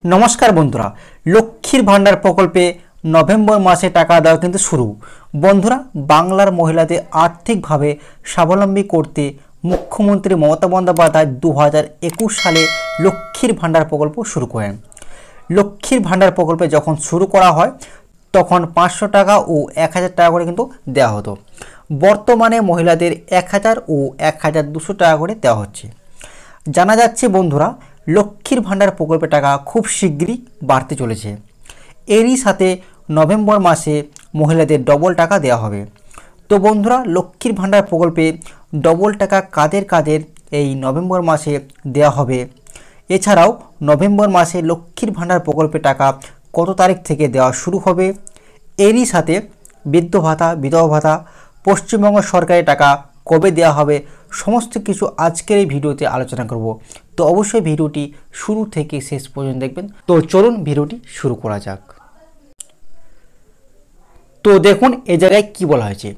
নমস্কার বন্ধুরা, লক্ষ্মীর ভান্ডার প্রকল্পে নভেম্বর মাসে টাকা দেওয়া কিন্তু শুরু। বন্ধুরা, বাংলার মহিলাদের আর্থিকভাবে স্বাবলম্বী করতে মুখ্যমন্ত্রী মমতা বন্দ্যোপাধ্যায় 2021 সালে লক্ষ্মীর ভান্ডার প্রকল্প শুরু করেন। লক্ষ্মীর ভান্ডার প্রকল্পে যখন শুরু করা হয় তখন 500 টাকা ও 1000 টাকা করে কিন্তু দেওয়া হতো। বর্তমানে মহিলাদের 1000 ও 1200 টাকা করে দেওয়া হচ্ছে। জানা যাচ্ছে বন্ধুরা, লক্ষ্মীর ভান্ডার প্রকল্পের টাকা খুব শীঘ্রই বাড়তে চলেছে। এরই সাথে নভেম্বর মাসে মহিলাদের ডবল টাকা দেওয়া হবে। তো বন্ধুরা, লক্ষ্মীর ভান্ডার প্রকল্পে ডবল টাকা কাদের কাদের এই নভেম্বর মাসে দেওয়া হবে, এছাড়াও নভেম্বর মাসে লক্ষ্মীর ভান্ডার প্রকল্পের টাকা কত তারিখ থেকে দেওয়া শুরু হবে, এরই সাথে বৃদ্ধ ভাতা, বিধবা ভাতা, পশ্চিমবঙ্গ সরকারের টাকা কবে দেওয়া হবে, সমস্ত কিছু আজকের এই ভিডিওতে আলোচনা করব। তো অবশ্যই ভিডিওটি শুরু থেকে শেষ পর্যন্ত দেখবেন। তো চলুন ভিডিওটি শুরু করা যাক। তো দেখুন এই জায়গায় কি বলা হয়েছে।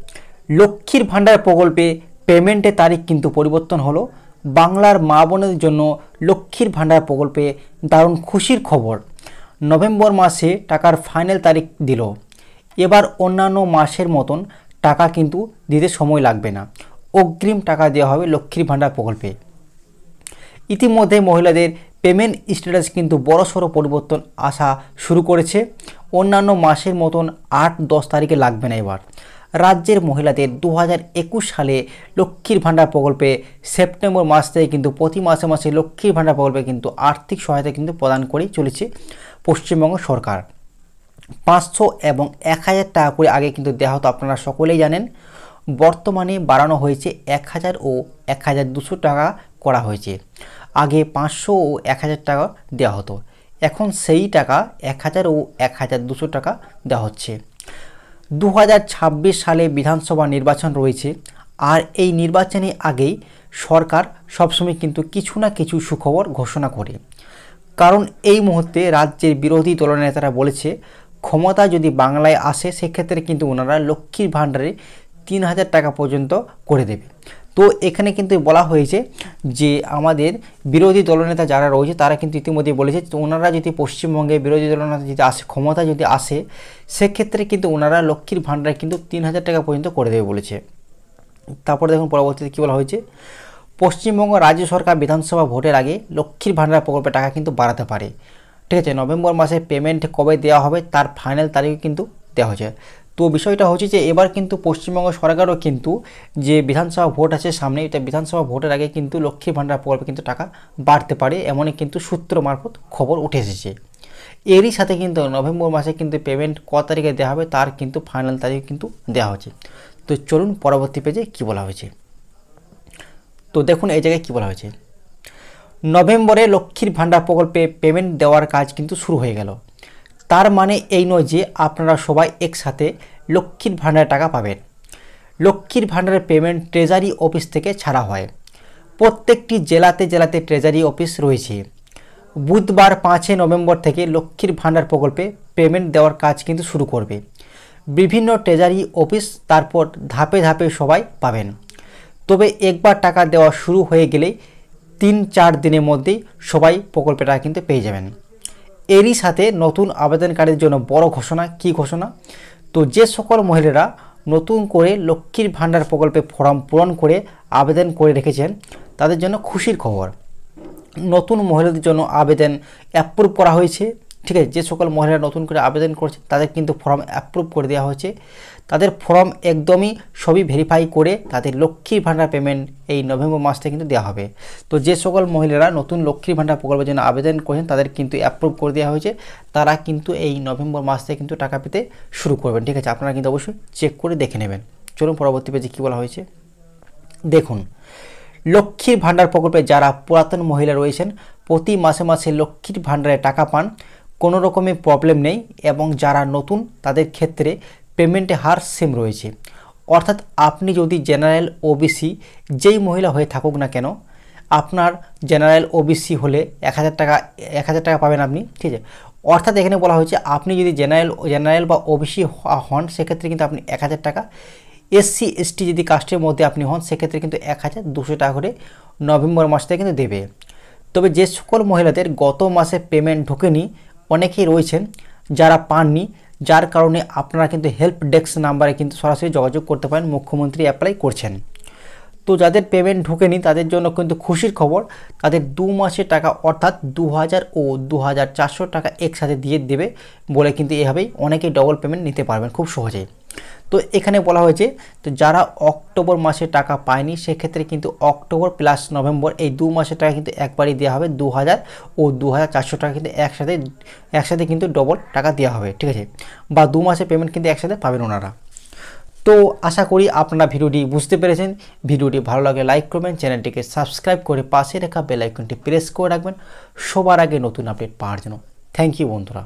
লক্ষ্মীর ভান্ডার প্রকল্পে পেমেন্টের তারিখ কিন্তু পরিবর্তন হলো। বাংলার মা বোনদের জন্য লক্ষ্মীর ভান্ডার প্রকল্পে দারুণ খুশির খবর। নভেম্বর মাসে টাকার ফাইনাল তারিখ দিল। এবার অন্যান্য মাসের মতন টাকা কিন্তু দিতে সময় লাগবে না। অগ্রিম টাকা দেওয়া হবে লক্ষ্মীর ভান্ডার প্রকল্পে। ইতিমধ্যে মহিলাদের পেমেন্ট স্ট্যাটাস কিন্তু বড়সড় পরিবর্তন আসা শুরু করেছে। অন্যান্য মাসের মতন 8-10 তারিখে লাগবে না। এবার রাজ্যের মহিলাদের 2021 সালে লক্ষ্মীর ভান্ডার প্রকল্পে সেপ্টেম্বর মাস থেকে কিন্তু প্রতি মাসে মাসে লক্ষ্মীর ভান্ডার প্রকল্পে কিন্তু আর্থিক সহায়তা কিন্তু প্রদান করেই চলেছে পশ্চিমবঙ্গ সরকার। 500 এবং 1000 টাকা করে আগে কিন্তু দেওয়া হতো, আপনারা সকলেই জানেন। বর্তমানে বাড়ানো হয়েছে 1000 ও 1200 টাকা করা হয়েছে। আগে 500 ও 1000 টাকা দেওয়া হতো, এখন সেই টাকা 1000 ও 1200 টাকা দেওয়া হচ্ছে। 2026 সালে বিধানসভা নির্বাচন রয়েছে, আর এই নির্বাচনের আগেই সরকার সবসময় কিন্তু কিছু না কিছু সুখবর ঘোষণা করে। কারণ এই মুহূর্তে রাজ্যের বিরোধী দলনেতারা বলেছে, ক্ষমতা যদি বাংলায় আসে সেক্ষেত্রে কিন্তু ওনারা লক্ষ্মীর ভাণ্ডারে 3000 টাকা পর্যন্ত করে দেবে। তো এখানে কিন্তু বলা হয়েছে যে আমাদের বিরোধী দলনেতা যারা রয়েছে তারা কিন্তু ইতিমধ্যে বলেছে ওনারা যদি পশ্চিমবঙ্গে বিরোধী দলনেতা যদি আসে, ক্ষমতা যদি আসে, সেক্ষেত্রে কিন্তু ওনারা লক্ষ্মীর ভাণ্ডারে কিন্তু 3000 টাকা পর্যন্ত করে দেবে বলেছে। তারপরে দেখুন পরবর্তীতে কী বলা হয়েছে। পশ্চিমবঙ্গ রাজ্য সরকার বিধানসভা ভোটের আগে লক্ষ্মীর ভাণ্ডার প্রকল্পের টাকা কিন্তু বাড়াতে পারে। ঠিক আছে, নভেম্বর মাসে পেমেন্ট কবে দেওয়া হবে তার ফাইনাল তারিখ কিন্তু দেওয়া হয়েছে। তো বিষয়টা হচ্ছে যে এবার কিন্তু পশ্চিমবঙ্গ সরকারও কিন্তু যে বিধানসভা ভোট আছে সামনে, এটা বিধানসভা ভোটের আগে কিন্তু লক্ষ্মীর ভাণ্ডার প্রকল্পে কিন্তু টাকা বাড়তে পারে, এমনই কিন্তু সূত্র মারফত খবর উঠে এসেছে। এরই সাথে কিন্তু নভেম্বর মাসে কিন্তু পেমেন্ট কত তারিখে দেওয়া হবে তার কিন্তু ফাইনাল তারিখ কিন্তু দেওয়া হচ্ছে। তো চলুন পরবর্তী পেজে কী বলা হয়েছে। তো দেখুন এই জায়গায় কী বলা হয়েছে। নভেম্বরে লক্ষ্মীর ভাণ্ডার প্রকল্পে পেমেন্ট দেওয়ার কাজ কিন্তু শুরু হয়ে গেল। তার মানে এই নয় যে আপনারা সবাই একসাথে লক্ষ্মীর ভাণ্ডারের টাকা পাবেন। লক্ষ্মীর ভাণ্ডারের পেমেন্ট ট্রেজারি অফিস থেকে ছাড়া হয়। প্রত্যেকটি জেলাতে জেলাতে ট্রেজারি অফিস রয়েছে। বুধবার 5 নভেম্বর থেকে লক্ষ্মীর ভাণ্ডার প্রকল্পে পেমেন্ট দেওয়ার কাজ কিন্তু শুরু করবে। বিভিন্ন ট্রেজারি অফিস তারপর ধাপে ধাপে সবাই পাবেন। তবে একবার টাকা দেওয়া শুরু হয়ে গেলেই 3-4 দিনের মধ্যেই সবাই প্রকল্পের টাকা কিন্তু পেয়ে যাবেন। এরই সাথে নতুন আবেদনকারীদের জন্য বড় ঘোষণা। কি ঘোষণা? তো যে সকল মহিলারা নতুন করে লক্ষ্মীর ভাণ্ডার প্রকল্পে ফর্ম পূরণ করে আবেদন করে রেখেছেন তাদের জন্য খুশির খবর। নতুন মহিলাদের জন্য আবেদন অ্যাপ্রুভ করা হয়েছে। ঠিক আছে, যে সকল মহিলারা নতুন করে আবেদন করছে তাদের কিন্তু ফর্ম অ্যাপ্রুভ করে দেওয়া হয়েছে। তাদের ফর্ম একদমই সবই ভেরিফাই করে তাদের লক্ষ্মীর ভাণ্ডার পেমেন্ট এই নভেম্বর মাস থেকে কিন্তু দেওয়া হবে। তো যে সকল মহিলারা নতুন লক্ষ্মীর ভাণ্ডার প্রকল্পের জন্য আবেদন করেছেন তাদের কিন্তু অ্যাপ্রুভ করে দেওয়া হয়েছে। তারা কিন্তু এই নভেম্বর মাস থেকে কিন্তু টাকা পেতে শুরু করবেন। ঠিক আছে, আপনারা কিন্তু অবশ্যই চেক করে দেখে নেবেন। চলুন পরবর্তী পেজে কী বলা হয়েছে দেখুন। লক্ষ্মীর ভাণ্ডার প্রকল্পে যারা পুরাতন মহিলা রয়েছেন প্রতি মাসে মাসে লক্ষ্মীর ভাণ্ডারে টাকা পান, কোনো রকমের প্রবলেম নেই। এবং যারা নতুন তাদের ক্ষেত্রে পেমেন্টের হার সেম রয়েছে। অর্থাৎ আপনি যদি জেনারেল ওবিসি যেই মহিলা হয়ে থাকুক না কেন, আপনার জেনারেল ওবিসি হলে 1000 টাকা পাবেন আপনি। ঠিক আছে, অর্থাৎ এখানে বলা হয়েছে আপনি যদি জেনারেল বা ওবিসি হন সেক্ষেত্রে কিন্তু আপনি 1000 টাকা, এসসি এসটি যদি কাস্টের মধ্যে আপনি হন সেক্ষেত্রে কিন্তু 1200 টাকা করে নভেম্বর মাস থেকে কিন্তু দেবে। তবে যে সকল মহিলাদের গত মাসে পেমেন্ট ঢোকেনি, অনেকেই রয়েছেন যারা পাননি, যার কারণে আপনারা কিন্তু হেল্প ডেস্ক নাম্বারে কিন্তু সরাসরি যোগাযোগ করতে পারেন। মুখ্যমন্ত্রী অ্যাপ্লাই করছেন। তো যাদের পেমেন্ট ঢোকেনি তাদের জন্য কিন্তু খুশির খবর, তাদের 2 মাসের টাকা অর্থাৎ 2000 ও 2400 টাকা একসাথে দিয়ে দেবে বলে কিন্তু এভাবেই অনেকেই ডবল পেমেন্ট নিতে পারবেন খুব সহজেই। তো এখানে বলা হয়েছে, তো যারা অক্টোবর মাসে টাকা পায়নি সেক্ষেত্রে কিন্তু অক্টোবর প্লাস নভেম্বর এই 2 মাসের টাকা কিন্তু একবারই দেওয়া হবে। 2000 ও 2400 টাকা কিন্তু একসাথে কিন্তু ডবল টাকা দেওয়া হবে, ঠিক আছে, বা 2 মাসের পেমেন্ট কিন্তু একসাথে পাবেন ওনারা। তো আশা করি আপনারা ভিডিওটি বুঝতে পেরেছেন। ভিডিওটি ভালো লাগে লাইক করবেন, চ্যানেলটিকে সাবস্ক্রাইব করে পাশে রাখা বেল আইকনটি প্রেস করে রাখবেন সবার আগে নতুন আপডেট পাওয়ার জন্য। থ্যাংক ইউ বন্ধুরা।